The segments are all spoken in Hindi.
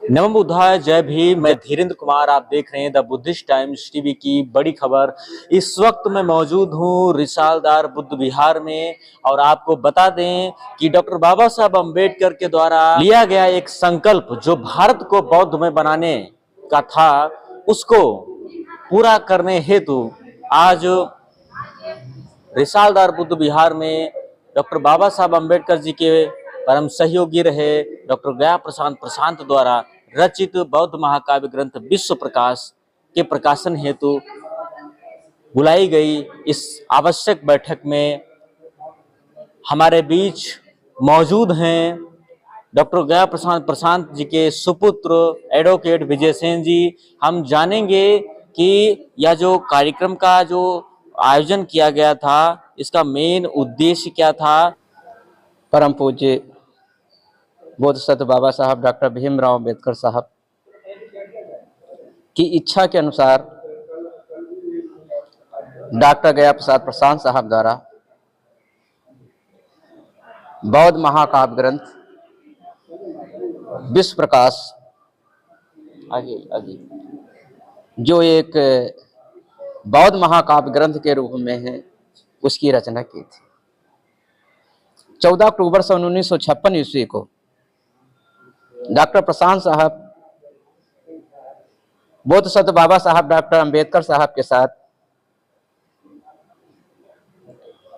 नमो बुद्धाय, जय भीम। मैं धीरेन्द्र कुमार, आप देख रहे हैं द बुद्धिस्ट टाइम्स टीवी की बड़ी खबर। इस वक्त मैं मौजूद हूं रिसालदार बुद्ध विहार में और आपको बता दें कि डॉक्टर बाबा साहब अम्बेडकर के द्वारा लिया गया एक संकल्प जो भारत को बौद्ध में बनाने का था, उसको पूरा करने हेतु आज रिसालदार बुद्ध विहार में डॉक्टर बाबा साहब अम्बेडकर जी के परम सहयोगी रहे डॉक्टर गया प्रशांत प्रशांत द्वारा रचित बौद्ध महाकाव्य ग्रंथ विश्व प्रकाश के प्रकाशन हेतु बुलाई गई इस आवश्यक बैठक में हमारे बीच मौजूद हैं डॉक्टर गया प्रशांत प्रशांत जी के सुपुत्र एडवोकेट विजय सेन जी। हम जानेंगे कि यह जो कार्यक्रम का जो आयोजन किया गया था, इसका मेन उद्देश्य क्या था। परम पूज्य बोधिसत्व बाबा साहब डॉक्टर भीमराव अम्बेडकर साहब की इच्छा के अनुसार डॉक्टर गया प्रसाद प्रशांत साहब द्वारा बौद्ध महाकाव्य ग्रंथ विश्व प्रकाश आगे जो एक बौद्ध महाकाव्य ग्रंथ के रूप में है, उसकी रचना की थी। 14 अक्टूबर सन 1956 ईस्वी को डॉक्टर प्रशांत साहब बोधिसत्व बाबा साहब डॉक्टर अम्बेडकर साहब के साथ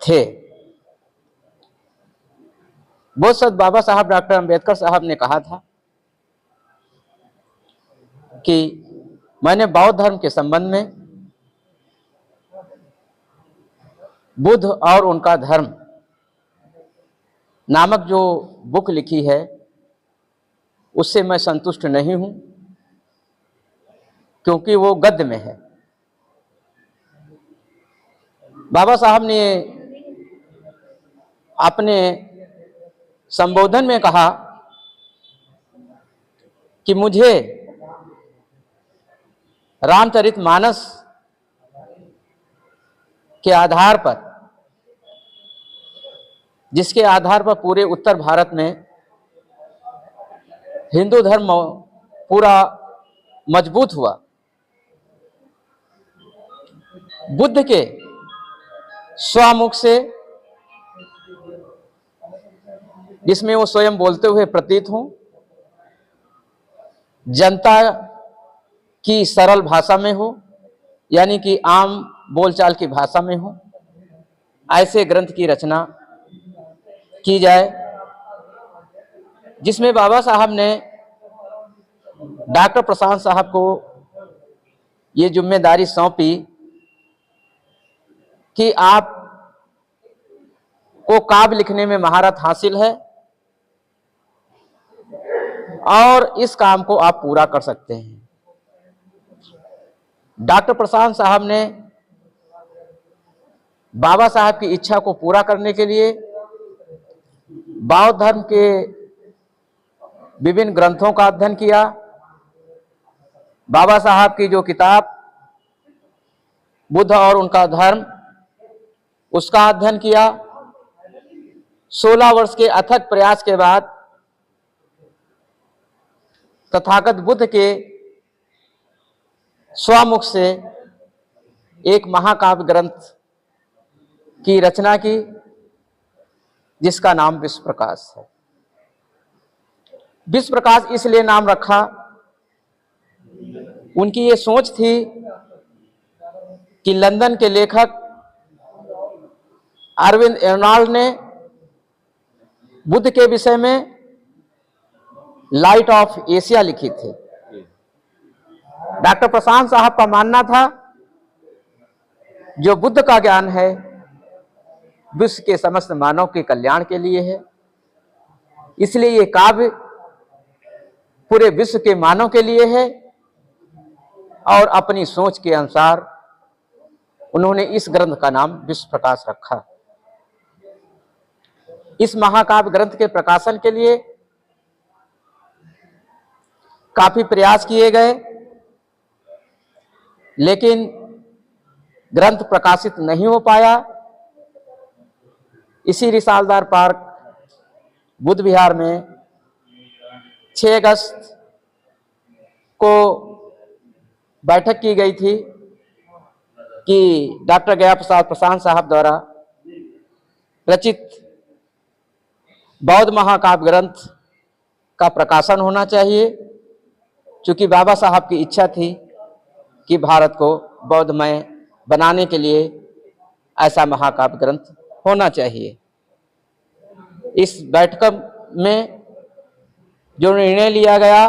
थे। बोधिसत्व बाबा साहब डॉक्टर अम्बेडकर साहब ने कहा था कि मैंने बौद्ध धर्म के संबंध में बुद्ध और उनका धर्म नामक जो बुक लिखी है, उससे मैं संतुष्ट नहीं हूं, क्योंकि वो गद्य में है। बाबा साहब ने अपने संबोधन में कहा कि मुझे रामचरितमानस के आधार पर, जिसके आधार पर पूरे उत्तर भारत में हिंदू धर्म पूरा मजबूत हुआ, बुद्ध के स्वमुख से, जिसमें वो स्वयं बोलते हुए प्रतीत हों, जनता की सरल भाषा में हो, यानी कि आम बोलचाल की भाषा में हो, ऐसे ग्रंथ की रचना की जाए, जिसमें बाबा साहब ने डॉक्टर प्रशांत साहब को ये जिम्मेदारी सौंपी कि आप को काव्य लिखने में महारत हासिल है और इस काम को आप पूरा कर सकते हैं। डॉक्टर प्रशांत साहब ने बाबा साहब की इच्छा को पूरा करने के लिए बौद्ध धर्म के विभिन्न ग्रंथों का अध्ययन किया। बाबा साहब की जो किताब बुद्ध और उनका धर्म, उसका अध्ययन किया। 16 वर्ष के अथक प्रयास के बाद तथागत बुद्ध के स्वमुख से एक महाकाव्य ग्रंथ की रचना की, जिसका नाम विश्व प्रकाश है। विश्व प्रकाश इसलिए नाम रखा, उनकी ये सोच थी कि लंदन के लेखक अरविंद एर्नाल्ड ने बुद्ध के विषय में लाइट ऑफ एशिया लिखी थी। डॉक्टर प्रशांत साहब का मानना था जो बुद्ध का ज्ञान है विश्व के समस्त मानव के कल्याण के लिए है, इसलिए ये काव्य पूरे विश्व के मानव के लिए है। और अपनी सोच के अनुसार उन्होंने इस ग्रंथ का नाम विश्व प्रकाश रखा। इस महाकाव्य ग्रंथ के प्रकाशन के लिए काफी प्रयास किए गए, लेकिन ग्रंथ प्रकाशित नहीं हो पाया। इसी रिसालदार पार्क बुद्ध विहार में 6 अगस्त को बैठक की गई थी कि डॉक्टर गया प्रसाद प्रशांत साहब द्वारा रचित बौद्ध महाकाव्य ग्रंथ का प्रकाशन होना चाहिए, क्योंकि बाबा साहब की इच्छा थी कि भारत को बौद्धमय बनाने के लिए ऐसा महाकाव्य ग्रंथ होना चाहिए। इस बैठक में जो निर्णय लिया गया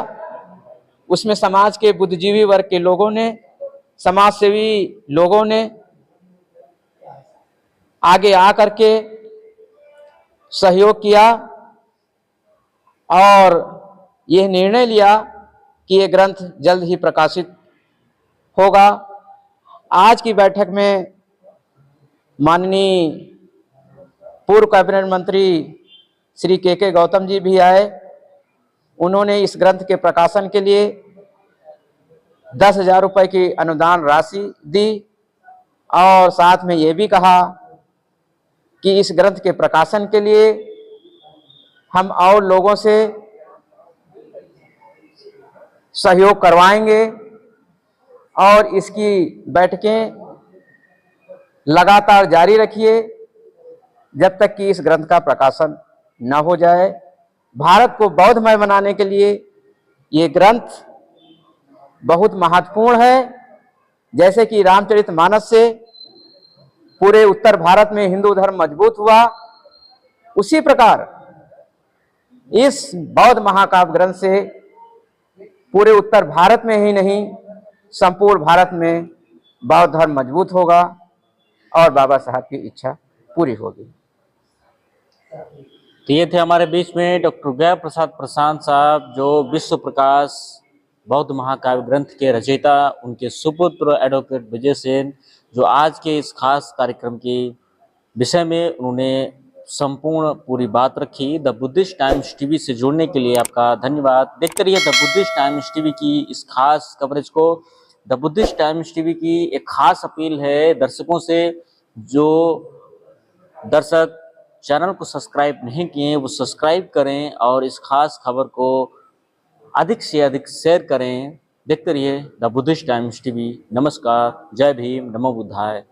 उसमें समाज के बुद्धिजीवी वर्ग के लोगों ने, समाज सेवी लोगों ने आगे आकर के सहयोग किया और यह निर्णय लिया कि यह ग्रंथ जल्द ही प्रकाशित होगा। आज की बैठक में माननीय पूर्व कैबिनेट मंत्री श्री के गौतम जी भी आए। उन्होंने इस ग्रंथ के प्रकाशन के लिए 10,000 रुपये की अनुदान राशि दी और साथ में ये भी कहा कि इस ग्रंथ के प्रकाशन के लिए हम और लोगों से सहयोग करवाएंगे और इसकी बैठकें लगातार जारी रखिए जब तक कि इस ग्रंथ का प्रकाशन न हो जाए। भारत को बौद्धमय बनाने के लिए ये ग्रंथ बहुत महत्वपूर्ण है। जैसे कि रामचरितमानस से पूरे उत्तर भारत में हिंदू धर्म मजबूत हुआ, उसी प्रकार इस बौद्ध महाकाव्य ग्रंथ से पूरे उत्तर भारत में ही नहीं संपूर्ण भारत में बौद्ध धर्म मजबूत होगा और बाबा साहब की इच्छा पूरी होगी। तो ये थे हमारे बीच में डॉक्टर गया प्रसाद प्रशांत साहब, जो विश्व प्रकाश बौद्ध महाकाव्य ग्रंथ के रचयिता, उनके सुपुत्र एडवोकेट विजय सेन, जो आज के इस खास कार्यक्रम के विषय में उन्होंने संपूर्ण पूरी बात रखी। द बुद्धिस्ट टाइम्स टीवी से जुड़ने के लिए आपका धन्यवाद। देखते रहिए द बुद्धिस्ट टाइम्स टीवी की इस खास कवरेज को। द बुद्धिस्ट टाइम्स टीवी की एक खास अपील है दर्शकों से, जो दर्शक चैनल को सब्सक्राइब नहीं किए वो सब्सक्राइब करें और इस खास खबर को अधिक से अधिक शेयर करें। देखते रहिए द बुद्धिस्ट टाइम्स टीवी। नमस्कार, जय भीम, नमो बुद्धाय।